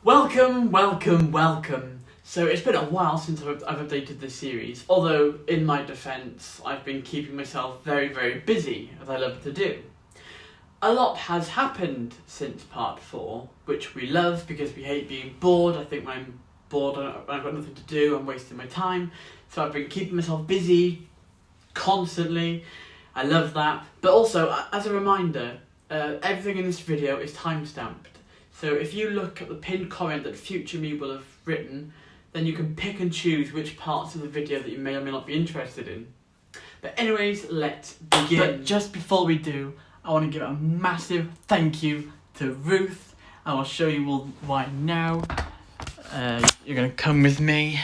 Welcome. So it's been a while since I've updated this series, although in my defence I've been keeping myself very busy, as I love to do. A lot has happened since part 4, which we love because we hate being bored. I think when I'm bored and I've got nothing to do, I'm wasting my time. So I've been keeping myself busy constantly. I love that. But also, as a reminder, everything in this video is time-stamped. So if you look at the pinned comment that future me will have written, then you can pick and choose which parts of the video that you may or may not be interested in. But anyways, let's begin. But just before we do, I want to give a massive thank you to Ruth. I will show you all why now. You're going to come with me.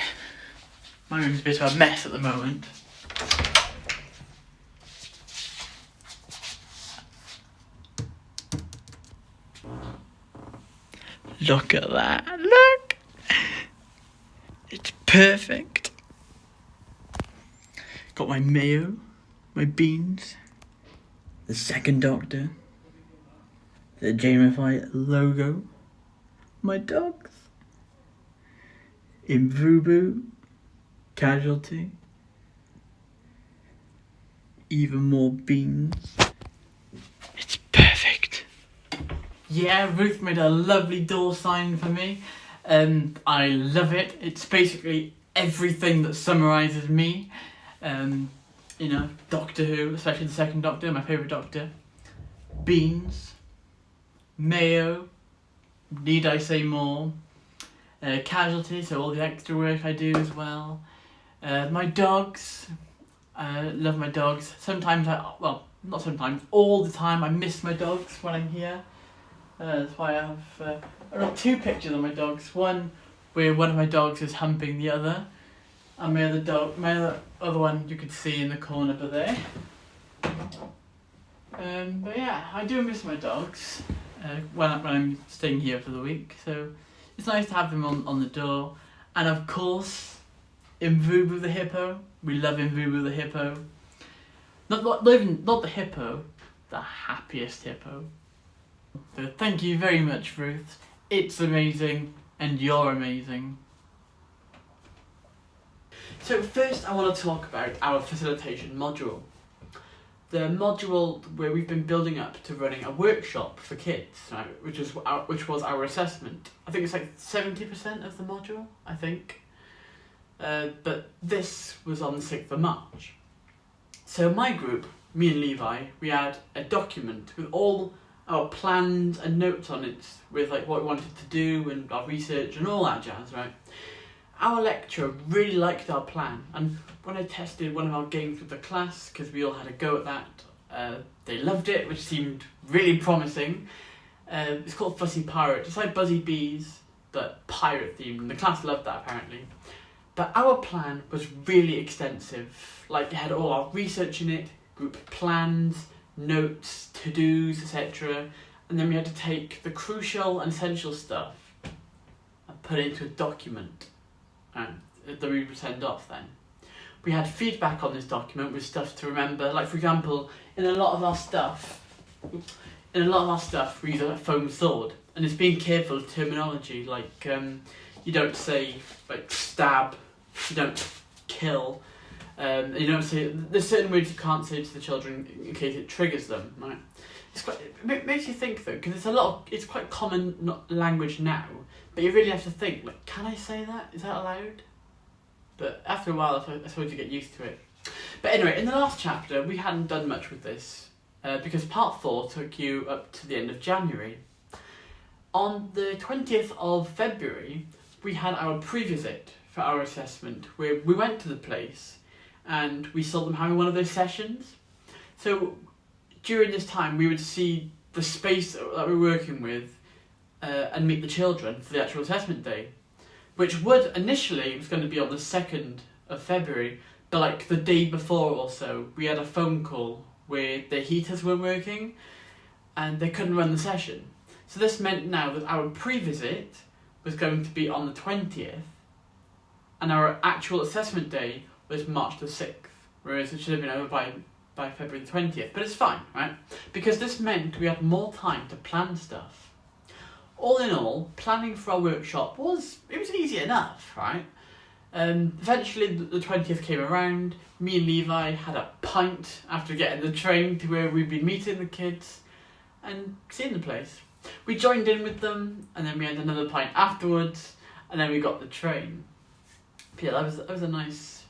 My room's a bit of a mess at the moment. Look at that, look! It's perfect. Got my mayo, my beans, the second Doctor, the Jamify logo, my dogs, Imvubu, Casualty, even more beans. It's perfect. Yeah, Ruth made a lovely door sign for me. I love it. It's basically everything that summarises me. You know, Doctor Who, especially the second Doctor, my favourite Doctor. Beans. Mayo. Need I say more? Casualty, so all the extra work I do as well. My dogs. Love my dogs. Sometimes not sometimes, all the time I miss my dogs when I'm here. That's why I have two pictures of my dogs. One where one of my dogs is humping the other, and my other one you could see in the corner over there. But yeah, I do miss my dogs when I'm staying here for the week. So it's nice to have them on the door, and of course, Imvubu the hippo. We love Imvubu the hippo. Not the hippo, the happiest hippo. So thank you very much, Ruth. It's amazing, and you're amazing. So first I want to talk about our facilitation module. The module where we've been building up to running a workshop for kids, right, which was our assessment. I think it's like 70% of the module, I think. But this was on the 6th of March. So my group, me and Levi, we had a document with all our plans and notes on it, with like what we wanted to do and our research and all that jazz, right? Our lecturer really liked our plan, and when I tested one of our games with the class, because we all had a go at that, they loved it, which seemed really promising. It's called Fussy Pirate. It's like Buzzy Bees, but pirate themed, and the class loved that apparently. But our plan was really extensive. Like, it had all our research in it, group plans, notes, to-dos, etc. And then we had to take the crucial and essential stuff and put it into a document that we would send off then. We had feedback on this document with stuff to remember. Like, for example, in a lot of our stuff we use a foam sword, and it's being careful of terminology. Like, you don't say like stab, you don't kill. You don't say, there's certain words you can't say to the children in case it triggers them, right? It makes you think though, because it's quite common language now, but you really have to think, like, can I say that? Is that allowed? But after a while, I suppose you get used to it. But anyway, in the last chapter, we hadn't done much with this, because part 4 took you up to the end of January. On the 20th of February, we had our pre-visit for our assessment, where we went to the place, and we saw them having one of those sessions. So during this time we would see the space that we're working with and meet the children for the actual assessment day, which was going to be on the 2nd of February, but like the day before or so we had a phone call where the heaters weren't working and they couldn't run the session. So this meant now that our pre-visit was going to be on the 20th and our actual assessment day was March the 6th, whereas it should have been over by February the 20th. But it's fine, right? Because this meant we had more time to plan stuff. all in all, planning for our workshop was easy enough, right? Eventually the 20th came around. Me and Levi had a pint after getting the train to where we'd been meeting the kids and seeing the place. We joined in with them, and then we had another pint afterwards, and then we got the train. But yeah, that was a nice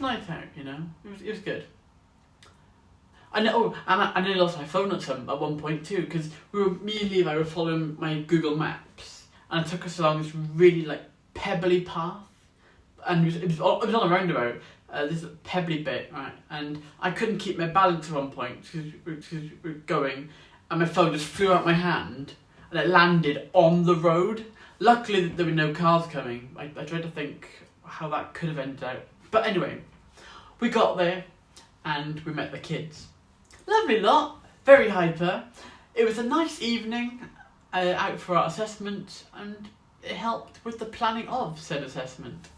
night out, you know. It was good. I know, and I nearly lost my phone at one point too, because me and Levi were following my Google Maps, and it took us along this really like pebbly path, and it was on a roundabout, this pebbly bit, right, and I couldn't keep my balance at one point because we were going, and my phone just flew out my hand, and it landed on the road. Luckily there were no cars coming. I tried to think how that could have ended out, but anyway, we got there, and we met the kids. Lovely lot, very hyper. It was a nice evening out for our assessment, and it helped with the planning of said assessment.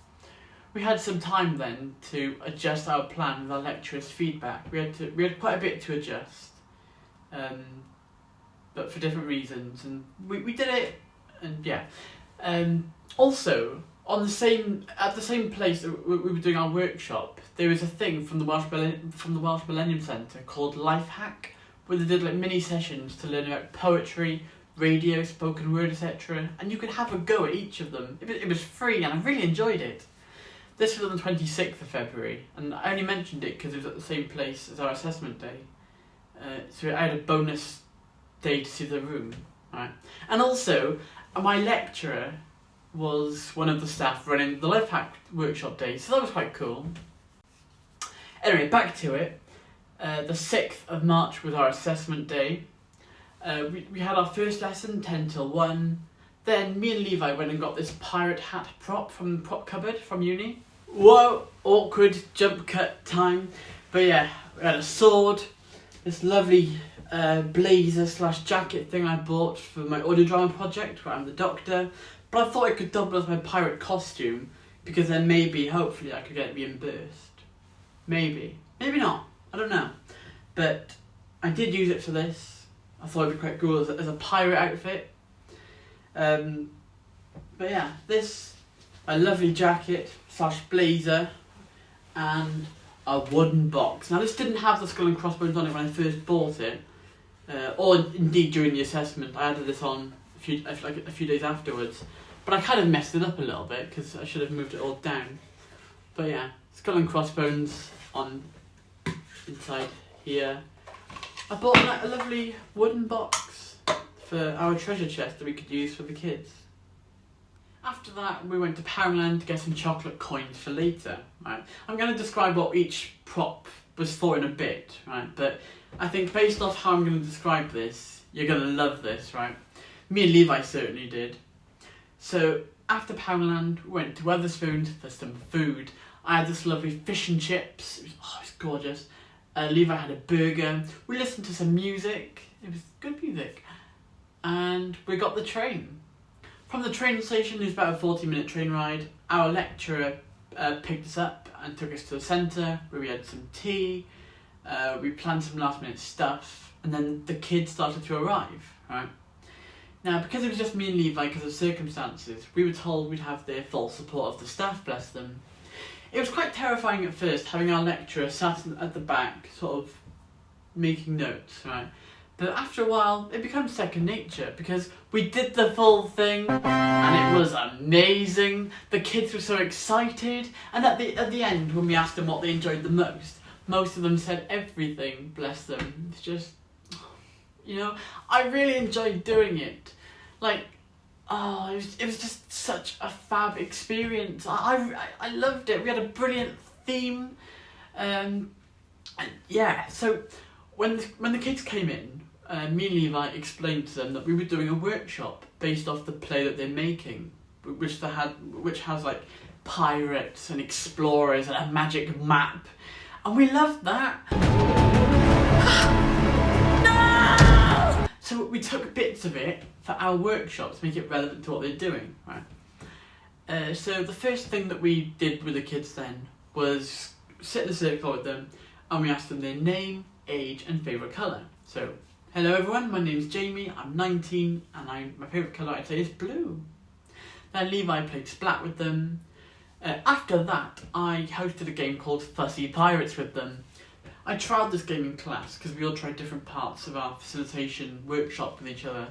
We had some time then to adjust our plan with our lecturer's feedback. We had quite a bit to adjust, but for different reasons, and we did it, and yeah. Also, at the same place that we were doing our workshop, there was a thing from the Welsh Millennium Centre called Life Hack, where they did like mini sessions to learn about poetry, radio, spoken word, etc. And you could have a go at each of them. It was free, and I really enjoyed it. This was on the 26th of February, and I only mentioned it because it was at the same place as our assessment day. So I had a bonus day to see the room, right? And also, my lecturer was one of the staff running the Life Hack workshop day, so that was quite cool. Anyway, back to it. The 6th of March was our assessment day. We had our first lesson, 10 till 1. Then me and Levi went and got this pirate hat prop from the prop cupboard from uni. Whoa, awkward jump cut time. But yeah, we had a sword, this lovely blazer / jacket thing I bought for my audio drama project where I'm the doctor. But I thought I could double as my pirate costume, because then maybe, hopefully, I could get reimbursed. Maybe. Maybe not. I don't know. But I did use it for this. I thought it'd be quite cool as a pirate outfit. But yeah, a lovely jacket / blazer, and a wooden box. Now this didn't have the skull and crossbones on it when I first bought it, or indeed during the assessment. I added this on a few days afterwards, but I kind of messed it up a little bit because I should have moved it all down. But yeah, skull and crossbones on inside here. I bought a lovely wooden box for our treasure chest that we could use for the kids. After that, we went to Poundland to get some chocolate coins for later. Right, I'm going to describe what each prop was for in a bit, right? But I think based off how I'm going to describe this, you're going to love this, right? Me and Levi certainly did. So after Poundland, we went to Wetherspoons for some food. I had this lovely fish and chips. It was gorgeous. Levi had a burger. We listened to some music. It was good music. And we got the train. From the train station, it was about a 40-minute train ride. Our lecturer picked us up and took us to the centre where we had some tea. We planned some last-minute stuff, and then the kids started to arrive, right? Now, because it was just me and Levi because of circumstances, we were told we'd have the full support of the staff, bless them. It was quite terrifying at first, having our lecturer sat at the back, sort of making notes, right? But after a while, it becomes second nature, because we did the full thing, and it was amazing. The kids were so excited, and at the end, when we asked them what they enjoyed the most of them said everything, bless them. It's just, you know, I really enjoyed doing it. Like, it was just such a fab experience. I loved it. We had a brilliant theme, and yeah. So when the kids came in, me and Levi explained to them that we were doing a workshop based off the play that they're making, which has like pirates and explorers and a magic map, and we loved that. No! So we took bits of it for our workshop to make it relevant to what they're doing, right? So the first thing that we did with the kids then was sit in a circle with them, and we asked them their name, age, and favourite colour. So, Hello everyone, my name's Jamie, I'm 19 and my favourite colour I'd say is blue. Then Levi played Splat with them. After that I hosted a game called Fussy Pirates with them. I trialled this game in class because we all tried different parts of our facilitation workshop with each other,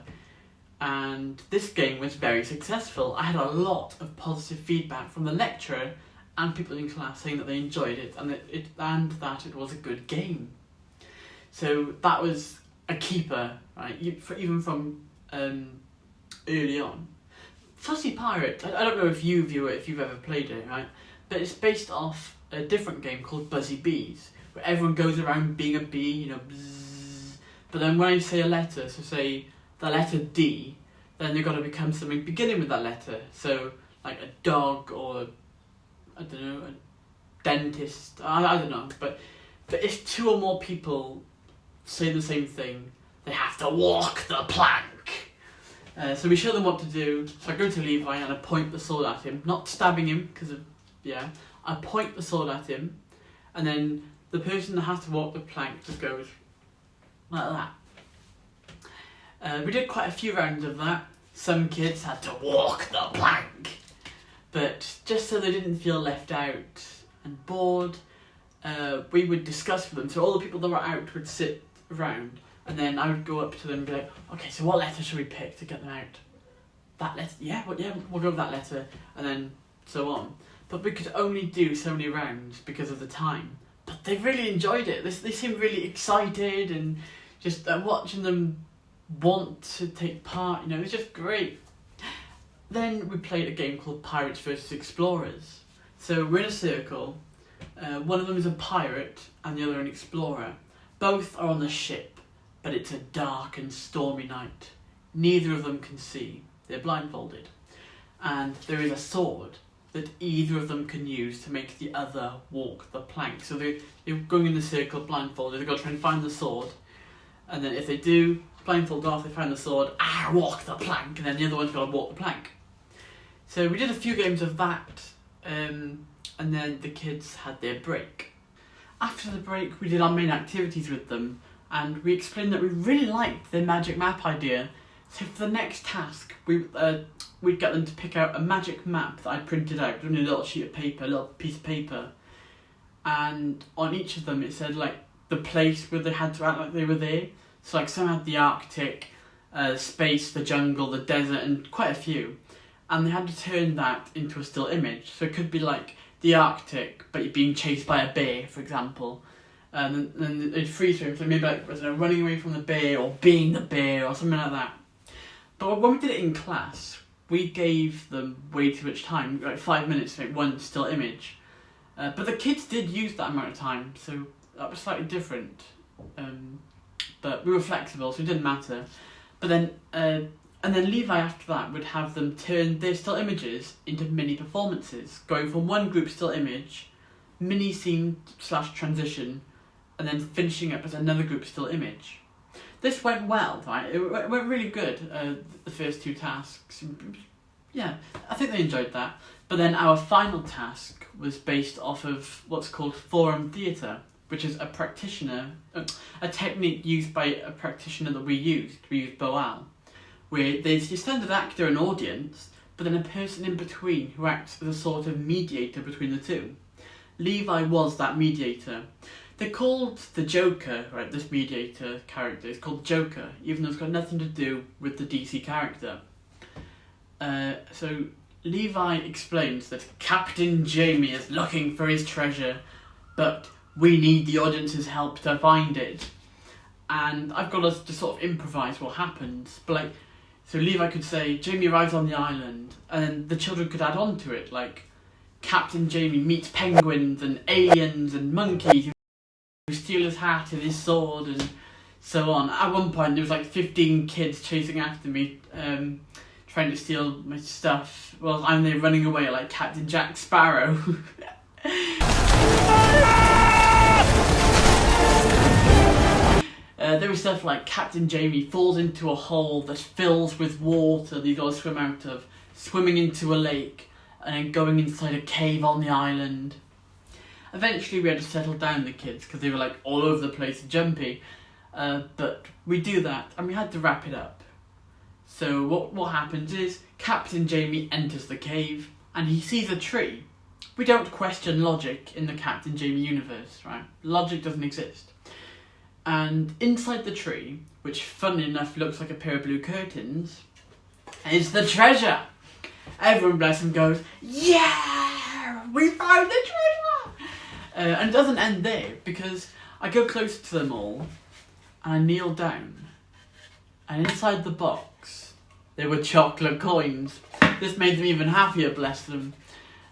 and this game was very successful. I had a lot of positive feedback from the lecturer and people in class saying that they enjoyed it and that it was a good game. So that was a keeper, right? Even from early on. Fussy Pirate, I don't know if you view it, if you've ever played it, right? But it's based off a different game called Buzzy Bees, where everyone goes around being a bee, you know, bzzz. But then when I say a letter, so say the letter D, then they've got to become something beginning with that letter. So like a dog or, I don't know, a dentist, I don't know. But if two or more people say the same thing, they have to walk the plank. So we show them what to do. So I go to Levi and I point the sword at him, not stabbing him because of, I point the sword at him, and then the person that has to walk the plank just goes like that. We did quite a few rounds of that. Some kids had to walk the plank, but just so they didn't feel left out and bored, we would discuss with them. So all the people that were out would sit around, and then I would go up to them and be like, okay, so what letter should we pick to get them out? That letter? We'll go with that letter, and then so on. But we could only do so many rounds because of the time. But they really enjoyed it. They seemed really excited, and just watching them want to take part, it was just great. Then we played a game called Pirates vs Explorers. So we're in a circle, one of them is a pirate and the other an explorer. Both are on the ship, but it's a dark and stormy night. Neither of them can see. They're blindfolded. And there is a sword that either of them can use to make the other walk the plank. So they're going in the circle blindfolded. They've got to try and find the sword. And then if they do, blindfold off, they find the sword, walk the plank. And then the other one's got to walk the plank. So we did a few games of that. And then the kids had their break. After the break, we did our main activities with them, and we explained that we really liked their magic map idea. So for the next task, we'd get them to pick out a magic map that I'd printed out on a little sheet of paper, a little piece of paper, and on each of them it said like the place where they had to act like they were there. So like some had the Arctic, space, the jungle, the desert, and quite a few, and they had to turn that into a still image. So it could be like the Arctic, but you're being chased by a bear, for example, and then they'd freeze frame, so maybe like running away from the bear or being the bear or something like that. But when we did it in class, we gave them way too much time, like 5 minutes to make one still image. But the kids did use that amount of time, so that was slightly different. But we were flexible, so it didn't matter. But then, and then Levi after that would have them turn their still images into mini performances, going from one group still image, mini scene / transition, and then finishing up as another group still image. This went well, right? It went really good, the first two tasks. Yeah, I think they enjoyed that. But then our final task was based off of what's called forum theatre, which is a technique used by a practitioner that we used. We used Boal, where there's your standard actor and audience, but then a person in between who acts as a sort of mediator between the two. Levi was that mediator. They're called the Joker, right? This mediator character is called Joker, even though it's got nothing to do with the DC character. So Levi explains that Captain Jamie is looking for his treasure, but we need the audience's help to find it. And I've got us to sort of improvise what happens, but like, so Levi could say, Jamie arrives on the island, and then the children could add on to it, like, Captain Jamie meets penguins and aliens and monkeys who steal his hat and his sword and so on. At one point there was like 15 kids chasing after me, trying to steal my stuff while I'm there running away like Captain Jack Sparrow. There was stuff like Captain Jamie falls into a hole that fills with water that you got to swim out of, swimming into a lake, and then going inside a cave on the island. Eventually we had to settle down the kids because they were like all over the place and jumpy. But we do that, and we had to wrap it up. So what happens is Captain Jamie enters the cave, and he sees a tree. We don't question logic in the Captain Jamie universe, right? Logic doesn't exist. And inside the tree, which funnily enough looks like a pair of blue curtains, is the treasure. Everyone, bless him, goes, yeah, we found the treasure! And it doesn't end there, because I go closer to them all, and I kneel down. And inside the box, there were chocolate coins. This made them even happier, bless them.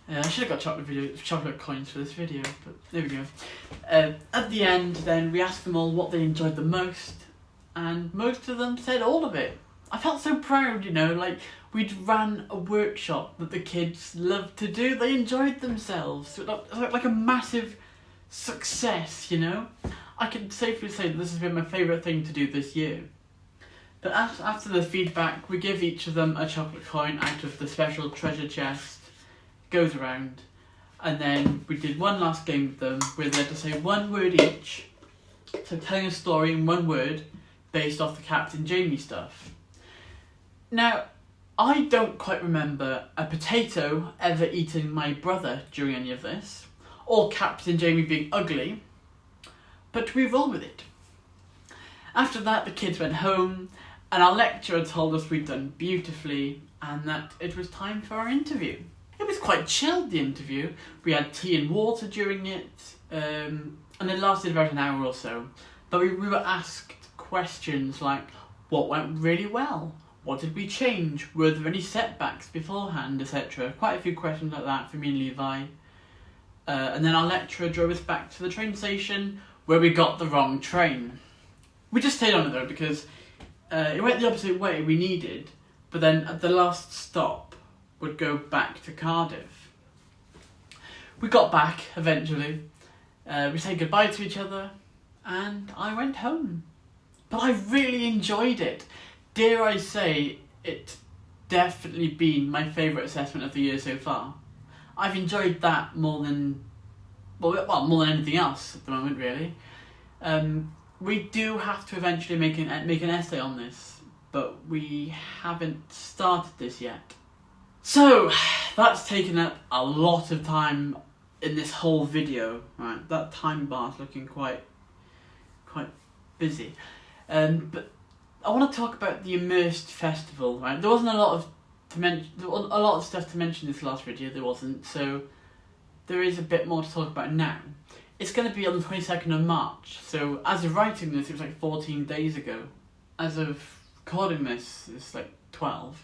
I should have got chocolate coins for this video, but there we go. At the end, then, we asked them all what they enjoyed the most, and most of them said all of it. I felt so proud, you know, like we'd ran a workshop that the kids loved to do. They enjoyed themselves. It looked like a massive success, you know. I can safely say that this has been my favourite thing to do this year. But after the feedback, we give each of them a chocolate coin out of the special treasure chest. Goes around, and then we did one last game with them where they had to say one word each, so telling a story in one word based off the Captain Jamie stuff. Now, I don't quite remember a potato ever eating my brother during any of this, or Captain Jamie being ugly, but we roll with it. After that, the kids went home, and our lecturer told us we'd done beautifully and that it was time for our interview. It was quite chilled, the interview. We had tea and water during it, and it lasted about an hour or so. But we were asked questions like, what went really well? What did we change? Were there any setbacks beforehand, etc.? Quite a few questions like that for me and Levi. And then our lecturer drove us back to the train station where we got the wrong train. We just stayed on it though because it went the opposite way we needed, but then at the last stop would go back to Cardiff. We got back eventually, we said goodbye to each other, and I went home. But I really enjoyed it. Dare I say, it's definitely been my favourite assessment of the year so far. I've enjoyed that more than anything else at the moment, really. We do have to eventually make an essay on this, but we haven't started this yet. So, that's taken up a lot of time in this whole video, right? That time bar's looking quite busy. But I want to talk about the Immersed Festival, right? There wasn't a lot of stuff to mention in this last video, there wasn't, so there is a bit more to talk about now. It's going to be on the 22nd of March, so as of writing this, it was like 14 days ago. As of recording this, it's like 12.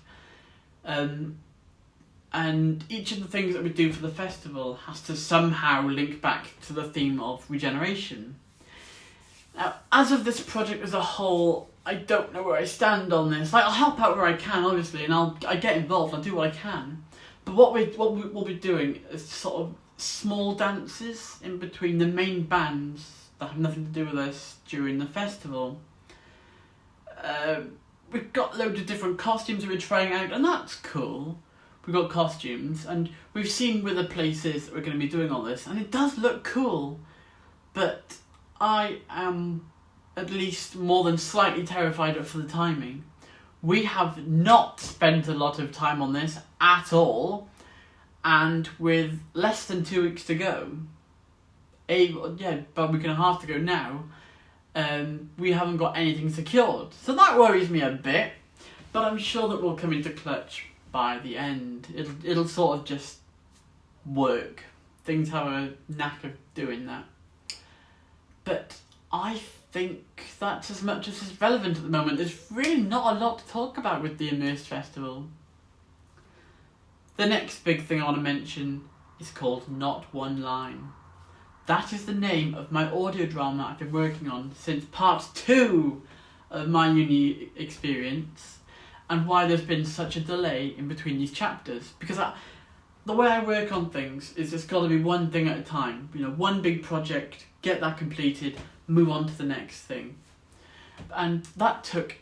And each of the things that we do for the festival has to somehow link back to the theme of regeneration. Now, as of this project as a whole, I don't know where I stand on this. Like, I'll help out where I can, obviously, and I get involved, I'll do what I can. But what we'll be doing is sort of small dances in between the main bands that have nothing to do with us during the festival. We've got loads of different costumes that we're trying out, and that's cool. We've got costumes, and we've seen with the places that we're going to be doing all this, and it does look cool, but I am at least more than slightly terrified for the timing. We have not spent a lot of time on this at all, and with less than 2 weeks to go, about a week and a half to go now, we haven't got anything secured. So that worries me a bit, but I'm sure that we'll come into clutch by the end. It'll sort of just work. Things have a knack of doing that. But I think that's as much as is relevant at the moment. There's really not a lot to talk about with the Immersed Festival. The next big thing I want to mention is called Not One Line. That is the name of my audio drama I've been working on since part 2 of my uni experience, and why there's been such a delay in between these chapters. Because the way I work on things is it's got to be one thing at a time. You know, one big project, get that completed, move on to the next thing. And that took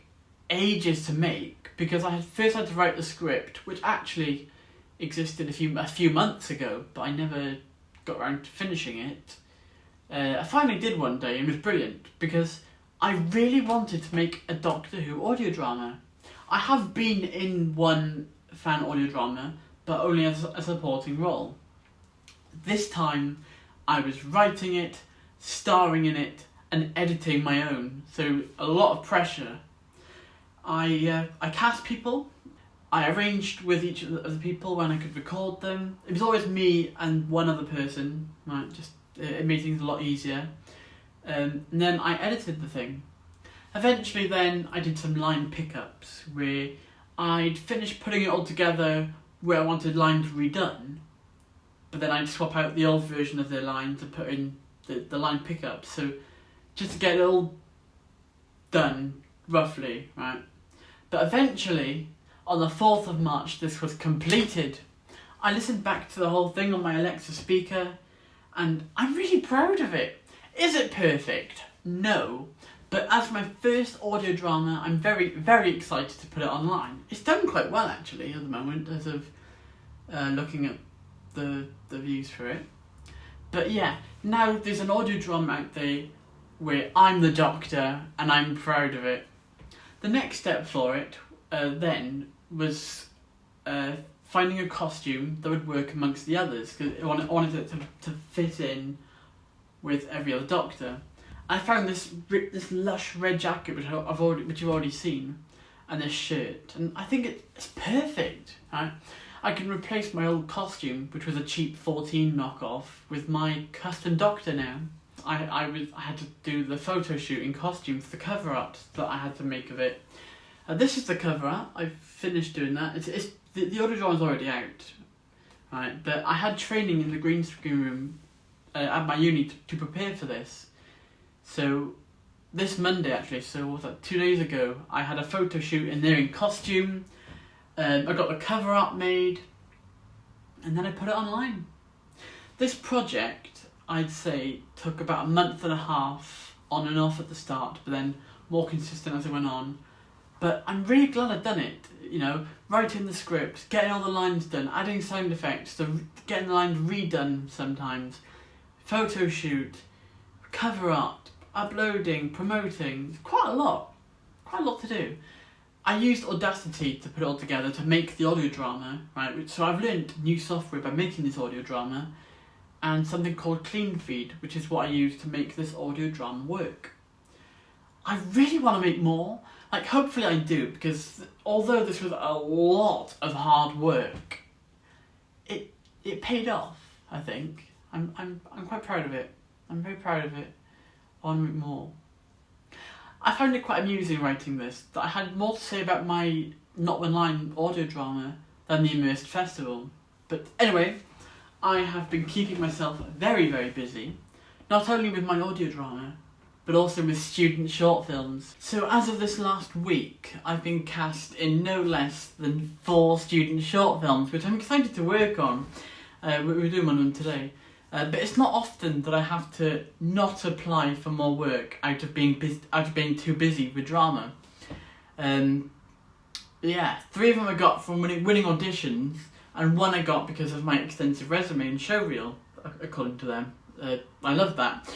ages to make, because I first had to write the script, which actually existed a few months ago, but I never got around to finishing it. I finally did one day, and it was brilliant, because I really wanted to make a Doctor Who audio drama. I have been in one fan audio drama, but only as a supporting role. This time, I was writing it, starring in it, and editing my own, so a lot of pressure. I cast people. I arranged with each of the people when I could record them. It was always me and one other person, right? Just it made things a lot easier. And then I edited the thing. Eventually then I did some line pickups where I'd finished putting it all together where I wanted lines redone, but then I'd swap out the old version of the line to put in the line pickups. So just to get it all done, roughly, right? But eventually, on the 4th of March, this was completed. I listened back to the whole thing on my Alexa speaker, and I'm really proud of it. Is it perfect? No. But as my first audio drama, I'm very, very excited to put it online. It's done quite well, actually, at the moment, as of looking at the views for it. But yeah, now there's an audio drama out there where I'm the Doctor, and I'm proud of it. The next step for it, then, was finding a costume that would work amongst the others, because I wanted it to fit in with every other Doctor. I found this lush red jacket which you've already seen, and this shirt, and I think it's perfect. Right? I can replace my old costume, which was a cheap 14 knockoff, with my custom Doctor now. I had to do the photo shoot in costume for the cover art that I had to make of it. This is the cover art. I've finished doing that. The audio drama is already out, right? But I had training in the green screen room at my uni to prepare for this. So this Monday, actually, so what was that, 2 days ago, I had a photo shoot in there in costume. I got the cover art made, and then I put it online. This project, I'd say, took about a month and a half on and off at the start, but then more consistent as it went on. But I'm really glad I'd done it, you know, writing the script, getting all the lines done, adding sound effects, getting the lines redone sometimes, photo shoot, cover art, uploading, promoting, quite a lot to do. I used Audacity to put it all together to make the audio drama, right? So I've learned new software by making this audio drama, and something called Clean Feed, which is what I use to make this audio drama work. I really want to make more. Like, hopefully I do, because although this was a lot of hard work, it paid off, I think. I'm quite proud of it. I'm very proud of it. I want to make more. I found it quite amusing writing this, that I had more to say about my Not One Line audio drama than the Immersed Festival. But anyway, I have been keeping myself very, very busy, not only with my audio drama, but also with student short films. So as of this last week, I've been cast in no less than 4 student short films, which I'm excited to work on. We're doing one of them today. But it's not often that I have to not apply for more work out of being too busy with drama. Yeah, 3 of them I got from winning auditions, and 1 I got because of my extensive resume and showreel, according to them. I love that.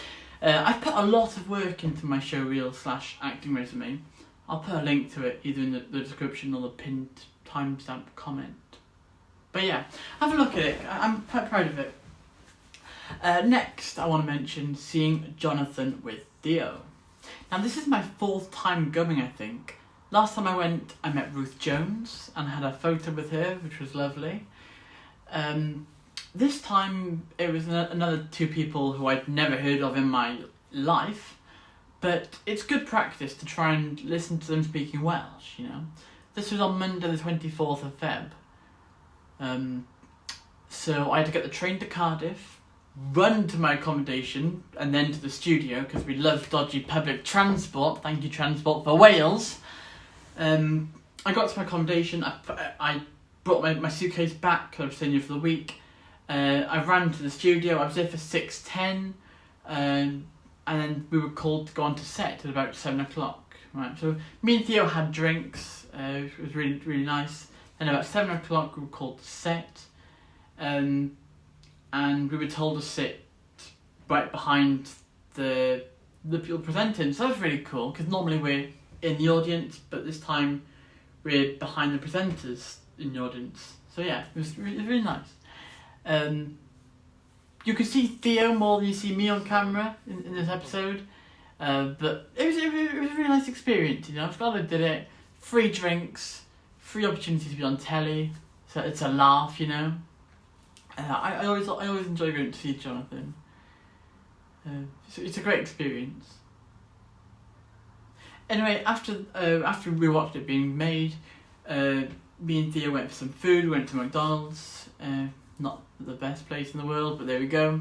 I've put a lot of work into my showreel/acting resume. I'll put a link to it either in the description or the pinned timestamp comment. But yeah, have a look at it. I'm quite proud of it. Next, I want to mention seeing Jonathan with Theo. Now, this is my 4th time going, I think. Last time I went, I met Ruth Jones and had a photo with her, which was lovely. This time, it was another 2 people who I'd never heard of in my life, but it's good practice to try and listen to them speaking Welsh, you know. This was on Monday the 24th of Feb. So I had to get the train to Cardiff, run to my accommodation, and then to the studio, because we love dodgy public transport. Thank you, Transport for Wales. I got to my accommodation, I brought my suitcase back, because I was staying here for the week. I ran to the studio, I was there for 6:10, and then we were called to go on to set at about 7 o'clock. Right, so me and Theo had drinks, it was really, really nice. And about 7 o'clock we were called to set, and we were told to sit right behind the the people presenting. So that was really cool, because normally we're in the audience, but this time we're behind the presenters in the audience. So yeah, it was really nice. You can see Theo more than you see me on camera in this episode, but it was a really nice experience. You know, I'm glad I did it. Free drinks, free opportunity to be on telly, so it's a laugh. You know, I always enjoy going to see Jonathan. It's a great experience. Anyway, after we watched it being made, me and Theo went for some food. We went to McDonald's. Not the best place in the world, but there we go.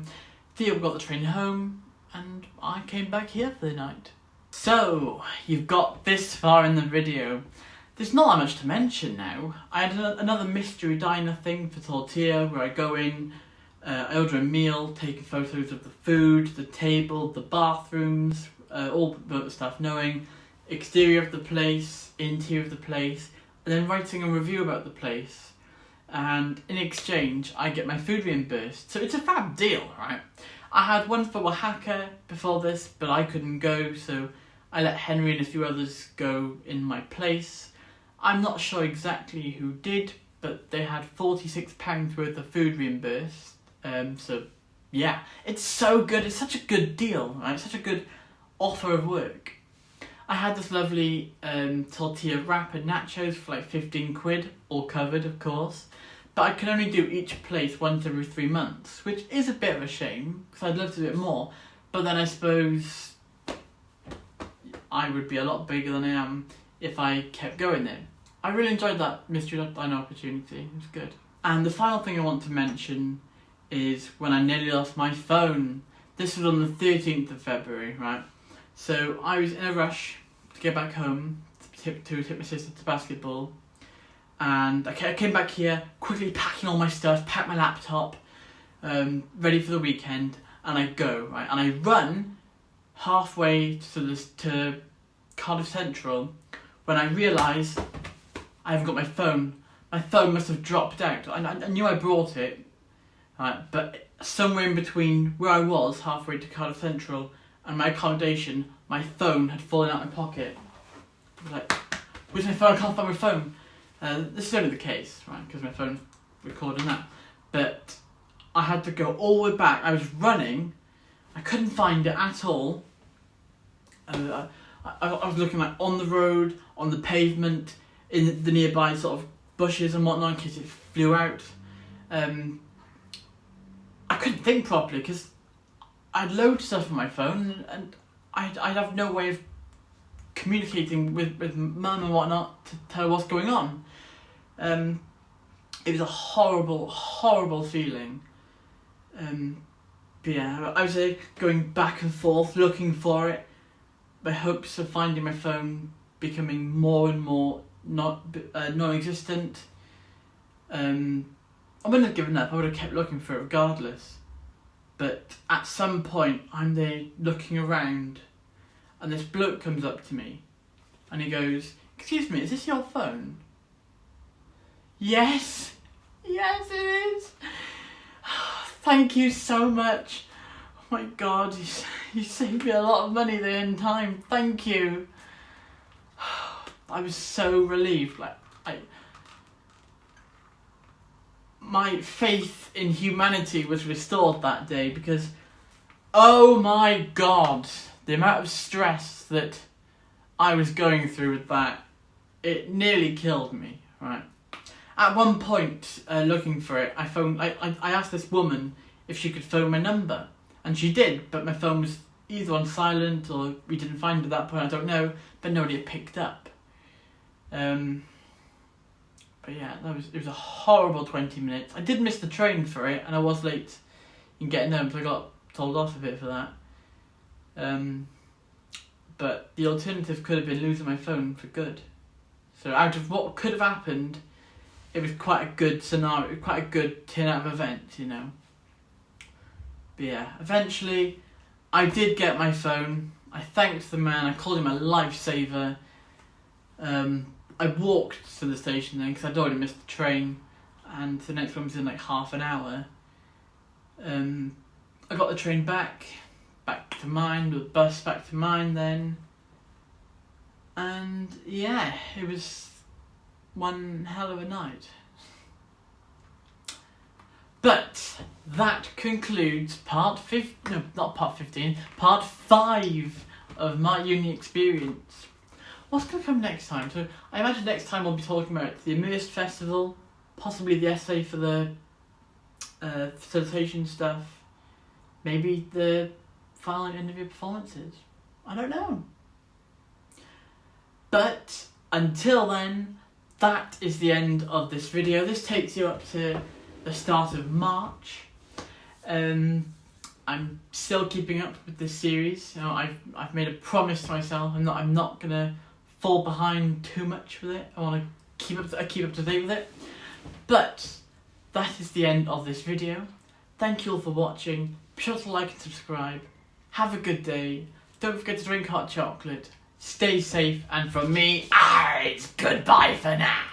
Theo got the train home, and I came back here for the night. So, you've got this far in the video. There's not that much to mention now. I had another mystery diner thing for Tortilla, where I go in, I order a meal, taking photos of the food, the table, the bathrooms, all the stuff, knowing exterior of the place, interior of the place, and then writing a review about the place. And in exchange, I get my food reimbursed. So it's a fab deal, right? I had one for Oaxaca before this, but I couldn't go, so I let Henry and a few others go in my place. I'm not sure exactly who did, but they had £46 worth of food reimbursed. So yeah, it's so good. It's such a good deal, right? Such a good offer of work. I had this lovely tortilla wrap and nachos for like 15 quid, all covered, of course. But I can only do each place once every 3 months, which is a bit of a shame, because I'd love to do it more. But then I suppose I would be a lot bigger than I am if I kept going there. I really enjoyed that mystery diner opportunity. It was good. And the final thing I want to mention is when I nearly lost my phone. This was on the 13th of February, right? So I was in a rush to get back home to take my sister to basketball. And I came back here, quickly packing all my stuff, packed my laptop, ready for the weekend, and I go, right? And I run halfway to Cardiff Central when I realise I haven't got my phone. My phone must have dropped out. I knew I brought it, right? But somewhere in between where I was, halfway to Cardiff Central, and my accommodation, my phone had fallen out of my pocket. I was like, where's my phone? I can't find my phone. This is only the case, right, because my phone's recording that. But I had to go all the way back. I was running. I couldn't find it at all. I was looking like on the road, on the pavement, in the nearby sort of bushes and whatnot, in case it flew out. I couldn't think properly because I had loads of stuff on my phone, and I'd have no way of communicating with mum and whatnot to tell her what's going on. It was a horrible feeling. But yeah, I was going back and forth looking for it. My hopes of finding my phone becoming more and more non-existent. I wouldn't have given up. I would have kept looking for it regardless. But at some point, I'm there looking around, and this bloke comes up to me, and he goes, "Excuse me, is this your phone?" Yes, it is. Thank you so much. Oh my God, you saved me a lot of money there in time. Thank you. I was so relieved. My faith in humanity was restored that day, because, oh my God, the amount of stress that I was going through with that, it nearly killed me, right? At one point, looking for it, I asked this woman if she could phone my number, and she did, but my phone was either on silent or we didn't find it at that point, I don't know, but nobody had picked up. But yeah, it was a horrible 20 minutes. I did miss the train for it, and I was late in getting home, so I got told off a bit for that. But the alternative could have been losing my phone for good. So out of what could have happened, it was quite a good scenario, quite a good turn out of events, you know. But yeah, eventually I did get my phone. I thanked the man, I called him a lifesaver. I walked to the station then because I'd already missed the train, and the next one was in like half an hour. I got the train back, back to mine, the bus back to mine then. And yeah, it was one hell of a night. But that concludes part 15, part 5 of my uni experience. What's going to come next time? So I imagine next time we'll be talking about the Immersed Festival, possibly the essay for the facilitation stuff, maybe the final interview performances. I don't know. But until then, that is the end of this video. This takes you up to the start of March. I'm still keeping up with this series. You know, I've made a promise to myself. I'm not gonna fall behind too much with it. I want to keep up to date with it. But that is the end of this video. Thank you all for watching. Be sure to like and subscribe. Have a good day. Don't forget to drink hot chocolate. Stay safe, and from me, it's goodbye for now.